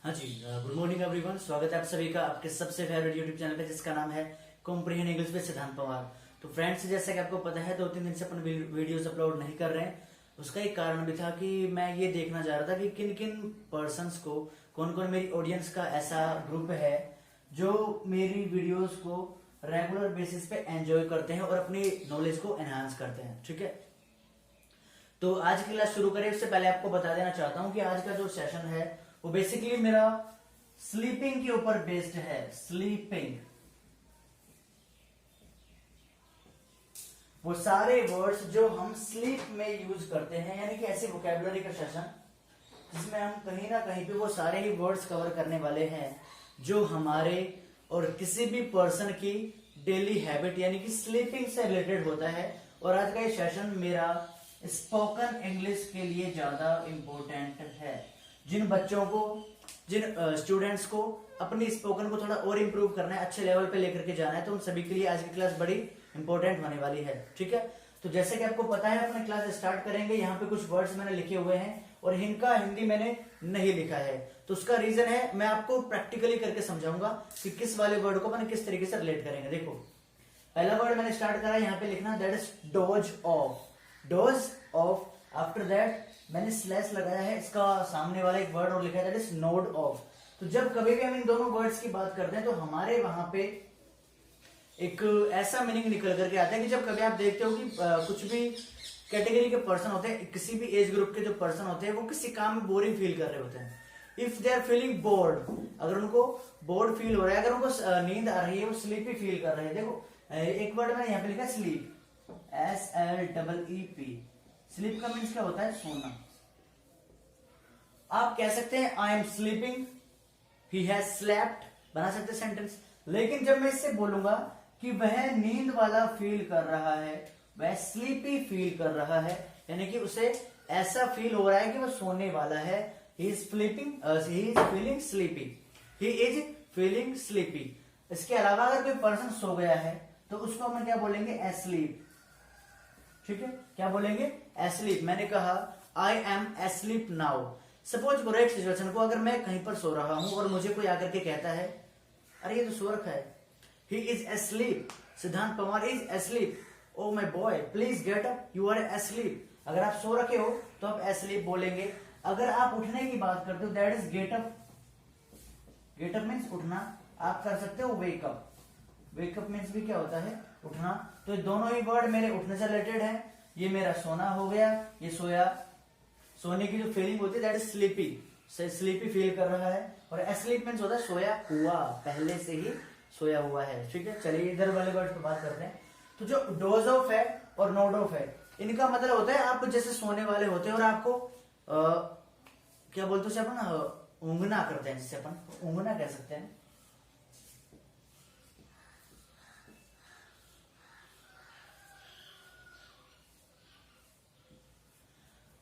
हाँ जी, good morning everyone. स्वागत है आप सभी का आपके सबसे फेवरेट यूट्यूब चैनल पे, जिसका नाम है comprehend English with Siddhant Pawar. तो फ्रेंड्स, जैसा कि आपको पता है 2-3 दिन से अपन वीडियोस अपलोड नहीं कर रहे हैं। उसका एक कारण भी था कि मैं ये देखना चाह रहा था कि किन किन पर्सन्स को, कौन कौन मेरी ऑडियंस का ऐसा ग्रुप है जो मेरी वीडियोस को रेगुलर बेसिस पे एंजॉय करते हैं और अपनी नॉलेज को एनहांस करते हैं। ठीक है, तो आज की क्लास शुरू करें उससे पहले आपको बता देना चाहता हूं कि आज का जो सेशन है वो बेसिकली मेरा स्लीपिंग के ऊपर बेस्ड है। स्लीपिंग, वो सारे वर्ड्स जो हम स्लीप में यूज करते हैं, यानी कि ऐसे वोकैबुलरी का सेशन जिसमें हम कहीं ना कहीं पे वो सारे ही वर्ड्स कवर करने वाले हैं जो हमारे और किसी भी पर्सन की डेली हैबिट यानी कि स्लीपिंग से रिलेटेड होता है। और आज का ये सेशन मेरा स्पोकन इंग्लिश के लिए ज्यादा इंपॉर्टेंट है। जिन बच्चों को, जिन स्टूडेंट्स को अपनी स्पोकन को थोड़ा और इम्प्रूव करना है, अच्छे लेवल पे लेकर के जाना है, तो उन सभी के लिए आज की क्लास बड़ी इंपॉर्टेंट होने वाली है। ठीक है, तो जैसे कि आपको पता है अपनी क्लास स्टार्ट करेंगे। यहाँ पे कुछ वर्ड्स मैंने लिखे हुए हैं और इनका हिंदी मैंने नहीं लिखा है, तो उसका रीजन है मैं आपको प्रैक्टिकली करके समझाऊंगा कि किस वाले वर्ड को मैंने किस तरीके से रिलेट करेंगे। देखो, पहला वर्ड मैंने स्टार्ट करा यहाँ पे लिखना, that is dose of. Dose of, after that मैंने स्लैश लगाया है, इसका सामने वाला एक वर्ड और लिखा है, दैट इज नोड ऑफ। तो जब कभी भी हम इन दोनों वर्ड्स की बात करते हैं तो हमारे वहां पे एक ऐसा मीनिंग निकल करके आता है कि जब कभी आप देखते हो कि कुछ भी कैटेगरी के पर्सन होते हैं, किसी भी एज ग्रुप के जो पर्सन होते हैं, वो किसी काम में बोरिंग फील कर रहे होते हैं। If they are feeling bored, अगर उनको बोर्ड फील हो रहा है, अगर उनको नींद आ रही है, वो स्लीपी फील कर रहे हैं। देखो, एक वर्ड मैंने यहाँ पे लिखा स्लीप, SLEEP। स्लीप का मीन्स क्या होता है? सोना। आप कह सकते हैं I am sleeping, he has slept, बना सकते सेंटेंस। लेकिन जब मैं इससे बोलूंगा कि वह नींद वाला फील कर रहा है, वह स्लीपी फील कर रहा है, यानी कि उसे ऐसा फील हो रहा है कि वह सोने वाला है, he is feeling sleepy, he is feeling sleepy. इसके अलावा अगर कोई पर्सन सो गया है तो उसको हम क्या बोलेंगे? एस्लीप। ठीक है, क्या बोलेंगे? एस्लीप। मैंने कहा I am asleep now. Suppose करो एक सिचुएशन को, अगर मैं कहीं पर सो रहा हूं और मुझे कोई आकर के कहता है अरे ये तो सो रखा है, ही is asleep, Siddhant Pawar is asleep, oh my boy please get up, you are asleep. अगर आप सो रखे हो तो आप एस्लीप बोलेंगे। अगर आप उठने की बात करते हो, that is get up. Get up means उठना। आप कर सकते हो वेकअप। वेकअप मीन्स भी क्या होता है? उठना। तो दोनों ही वर्ड मेरे उठने से रिलेटेड है। ये मेरा सोना हो गया, ये सोया। सोने की जो फीलिंग होती है that is sleepy, sleepy feel कर रहा है। और एस्लीप मीन्स होता है सोया हुआ, पहले से ही सोया हुआ है। ठीक है, चलिए इधर वाले वर्ड पर बात करते हैं। तो जो डोज ऑफ है और नोड ऑफ है, इनका मतलब होता है आप जैसे सोने वाले होते हैं और आपको क्या बोलते हैं अपन, ऊँघना करते हैं, जिससे अपन ऊँघना कह सकते हैं।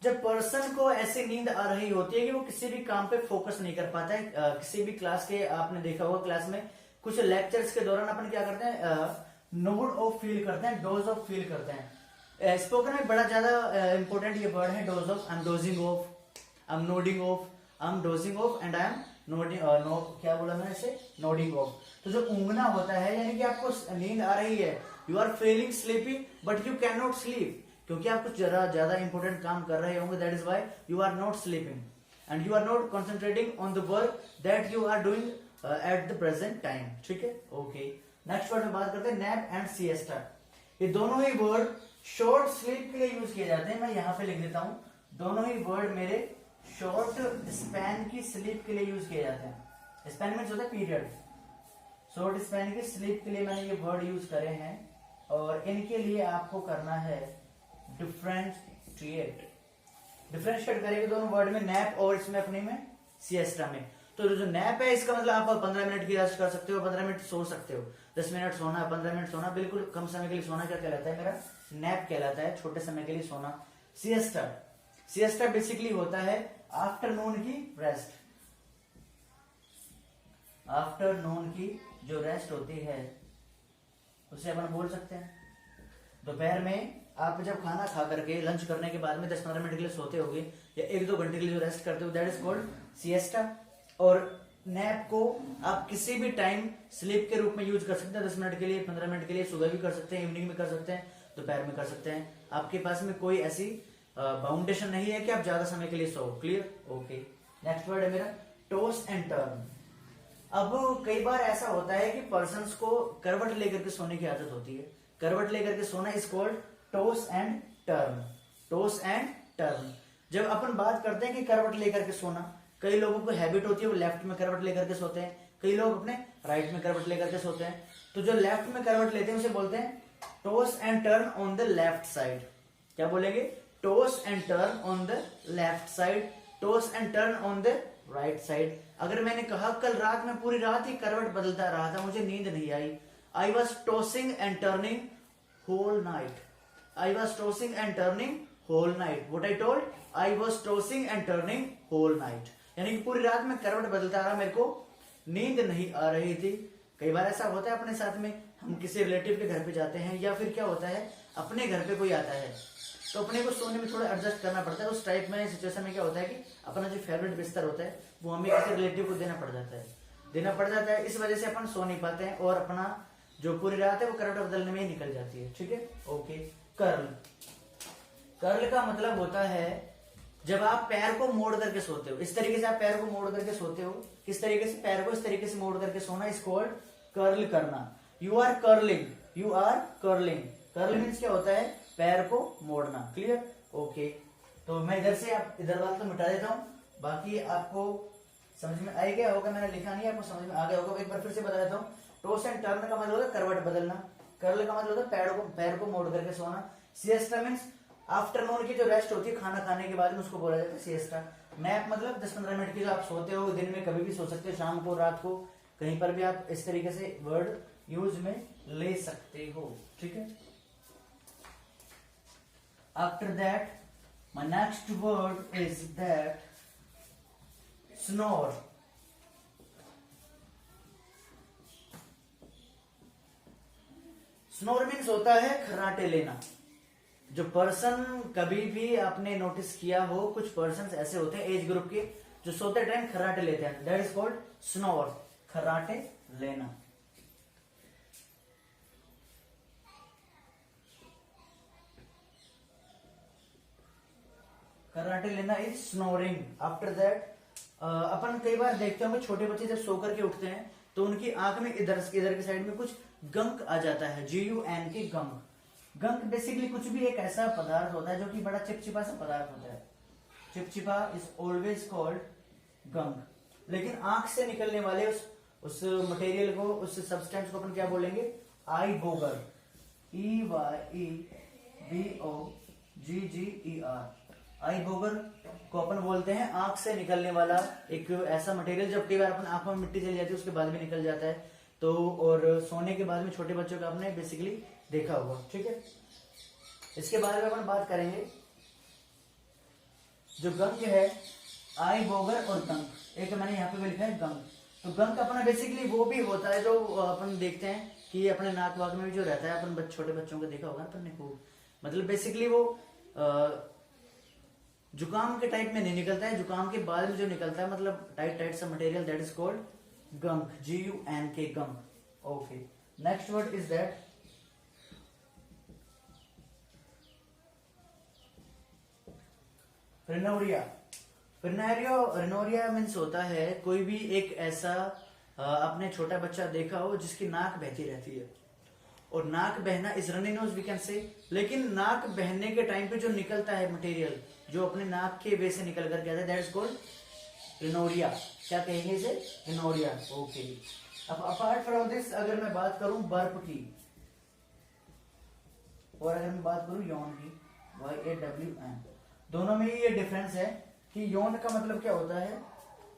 जब पर्सन को ऐसी नींद आ रही होती है कि वो किसी भी काम पे फोकस नहीं कर पाता है, किसी भी क्लास के, आपने देखा होगा क्लास में कुछ लेक्चर्स के दौरान अपन क्या करते हैं? नोड ऑफ फील करते हैं, डोज ऑफ फील करते हैं। स्पोकन में बड़ा ज्यादा इंपॉर्टेंट ये वर्ड है, dose of. I am dosing of, I am nodding of, I am dosing of and I am nodding, क्या बोला मैंने इसे? Nodding of. तो जो ऊँघना होता है, यानी कि आपको नींद आ रही है, you are feeling sleepy but you can not sleep, क्योंकि आप कुछ ज्यादा इंपॉर्टेंट काम कर रहे होंगे, that is why you are not sleeping and you are not concentrating on the work that you are doing at the present time. ठीक है, ओके। नेक्स्ट वर्ड में बात करते हैं नैप एंड सिएस्टा। ये दोनों ही वर्ड शॉर्ट स्लीप के लिए यूज किए जाते हैं। मैं यहाँ पे लिख देता हूँ, दोनों ही वर्ड मेरे शॉर्ट स्पैन की स्लीप के लिए यूज किए जाते हैं। स्पैन मीन्स होता है पीरियड। शॉर्ट स्पैन की स्लीप के लिए मैंने ये वर्ड यूज करे हैं और इनके लिए आपको करना है डिफरेंशिएट। डिफरेंशिएट करेंगे दोनों वर्ड में, नैप और इसमें अपने में सिएस्टा में। तो जो नैप है इसका मतलब आप 15 मिनट की रेस्ट कर सकते हो, 15 मिनट सो सकते हो। 10 मिनट सोना, 15 मिनट सोना, बिल्कुल कम समय के लिए सोना क्या कहलाता है? मेरा नैप कहलाता है, छोटे समय के लिए सोना। सिएस्टा, सिएस्टा बेसिकली होता है आफ्टरनून की रेस्ट। आफ्टरनून की जो रेस्ट होती है उसे अपन बोल सकते हैं। दोपहर में आप जब खाना खा करके लंच करने के बाद में 10-15 मिनट के लिए सोते होगे या 1-2 घंटे के लिए जो रेस्ट करते हो, दैट इज कॉल्ड सिएस्टा। और नैप को आप किसी भी टाइम स्लीप के रूप में यूज कर सकते हैं, 10 मिनट के लिए, 15 मिनट के लिए, सुबह भी कर सकते हैं, इवनिंग में कर सकते हैं, दोपहर में कर सकते हैं। आपके पास में कोई ऐसी बाउंडेशन नहीं है कि आप ज्यादा समय के लिए सो। क्लियर? ओके। नेक्स्ट वर्ड है मेरा टॉस एंड टर्न। अब कई बार ऐसा होता है कि पर्सन्स को करवट लेकर के सोने की आदत होती है। करवट लेकर के सोना is called toss and turn. Toss and turn. जब अपन बात करते हैं कि करवट लेकर के सोना, कई लोगों को हैबिट होती है वो लेफ्ट में करवट लेकर के सोते हैं, कई लोग अपने राइट में करवट लेकर के सोते हैं। तो जो लेफ्ट में करवट लेते हैं उसे बोलते हैं toss and turn on the left side. क्या बोलेंगे? Toss and turn on the left side, toss and turn on the right side. अगर मैंने कहा कल रात में पूरी रात ही करवट बदलता रहा था, मुझे नींद नहीं आई, I was tossing and turning whole night. I was tossing and turning whole night. What I told? I was tossing and turning whole night. यानी कि पूरी रात में करवट बदलता रहा, मेरे को नींद नहीं आ रही थी। कई बार ऐसा होता है अपने साथ में, हम किसी रिलेटिव के घर पे जाते हैं या फिर क्या होता है अपने घर पे कोई आता है तो अपने को सोने में थोड़ा एडजस्ट करना पड़ता है। उस टाइप में सिचुएशन में क्या होता है कि अपना जो फेवरेट बिस्तर होता है वो हमें किसी रिलेटिव को देना पड़ जाता है। इस वजह से अपन सो नहीं पाते हैं और अपना जो पूरी रात है वो करवट बदलने में ही निकल जाती है। ठीक है? ओके। कर्ल। कर्ल का मतलब होता है जब आप पैर को मोड़ करके सोते हो, इस तरीके से आप पैर को मोड़ करके सोते हो। किस तरीके से? पैर को इस तरीके से मोड़ करके सोना इज कॉल्ड कर्ल करना। You are curling, you are curling. Curl means क्या होता है? पैर को मोड़ना। क्लियर? ओके। तो मैं इधर से आप इधर वाला तो मिटा देता हूं, बाकी आपको समझ में आ गया होगा। मैंने लिखा नहीं है, आपको समझ में आ गया होगा। एक बार फिर से बता देता हूँ। टॉस एंड टर्न का मतलब होता है करवट बदलना, कर्ल का मतलब होता है पैर को मोड़ करके सोना। सिएस्टा मीन्स आफ्टरनून की जो रेस्ट होती है खाना खाने के बाद में, उसको बोला जाता है सिएस्टा। नैप मतलब 10-15 मिनट की जो आप सोते हो, दिन में कभी भी सो सकते हो, शाम को, रात को, कहीं पर भी आप इस तरीके से वर्ड यूज में ले सकते हो। ठीक है? After that my next word is that snore. Snore means होता है खर्राटे लेना। जो पर्सन कभी भी आपने नोटिस किया हो, कुछ पर्सन ऐसे होते हैं एज ग्रुप के जो सोते टाइम खर्राटे लेते हैं, दैट इज कॉल्ड स्नोर। खर्राटे लेना। खर्राटे लेना इज स्नोरिंग। आफ्टर दैट अपन कई बार देखते होंगे छोटे बच्चे जब सो करके उठते हैं तो उनकी आंख में इधर की साइड में कुछ गंक आ जाता है, GUN के गंक। गंक बेसिकली कुछ भी एक ऐसा पदार्थ होता है जो कि बड़ा चिपचिपा सा पदार्थ होता है। चिपचिपा इज ऑलवेज कॉल्ड गंक। लेकिन आंख से निकलने वाले उस मटेरियल को, उस सब्सटेंस को अपन क्या बोलेंगे? आई बोगर। EYEBOGGER। आई बोगर को अपन बोलते हैं आंख से निकलने वाला एक ऐसा मटेरियल, जब कई बार अपन आंखों में मिट्टी चली जाती है उसके बाद भी निकल जाता है। तो और सोने के बाद में छोटे बच्चों का आपने बेसिकली देखा होगा। ठीक है? इसके बारे में अपन बात करेंगे। जो गंक है, आई बोगर और गंक, एक मैंने यहाँ पे भी लिखा है गंक। तो गंक अपना बेसिकली वो भी होता है जो अपन देखते हैं कि अपने नाक वाक में भी जो रहता है, अपन छोटे बच्चों को देखा होगा अपन ने खूब। मतलब बेसिकली वो जुकाम के टाइप में नहीं निकलता है, जुकाम के बाद में जो निकलता है, मतलब टाइट सा material, that is called gunk. GUNK gunk. Okay. Next word is that rhinorrhoea. Rhinorrhoea means होता है कोई भी एक ऐसा आपने छोटा बच्चा देखा हो जिसकी नाक बहती रहती है, और नाक बहना is runny nose we can say. लेकिन नाक बहने के टाइम पे जो निकलता है मटेरियल, जो अपने नाक के वे से निकल करके आता है, दैट इज कॉल्ड रिनोरिया। क्या कहेंगे इसे? रिनोरिया। ओके। अब अपार्ट फ्रॉम दिस अगर मैं बात करूं बर्प की, और अगर मैं बात करूं यौन की, YAWN, दोनों में ये डिफरेंस है कि यौन का मतलब क्या होता है?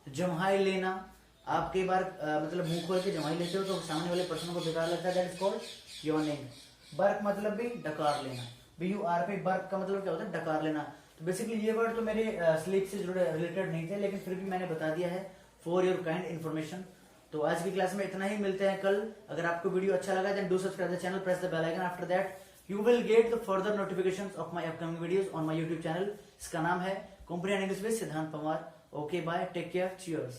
जम्हाई लेना। आप कई बार मतलब मुंह खोल के जम्हाई लेते हो तो सामने वाले पर्सन को बेकार लगता है, दैट इज कॉल्ड यॉनिंग। बर्क मतलब भी डकार लेना। BUR पे बर्क का मतलब क्या होता है? डकार लेना। तो बेसिकली ये वर्ड तो मेरे स्लीप से जुड़े रिलेटेड नहीं थे, लेकिन फिर भी मैंने बता दिया है फॉर योर काइंड इन्फॉर्मेशन। तो आज की क्लास में इतना ही, मिलते हैं कल। अगर आपको वीडियो अच्छा लगा then do subscribe the channel, press the bell icon. After that you will get the further notifications of my upcoming videos on my YouTube channel. इसका नाम है comprehend English with Siddhant Pawar. Okay bye, take care, cheers.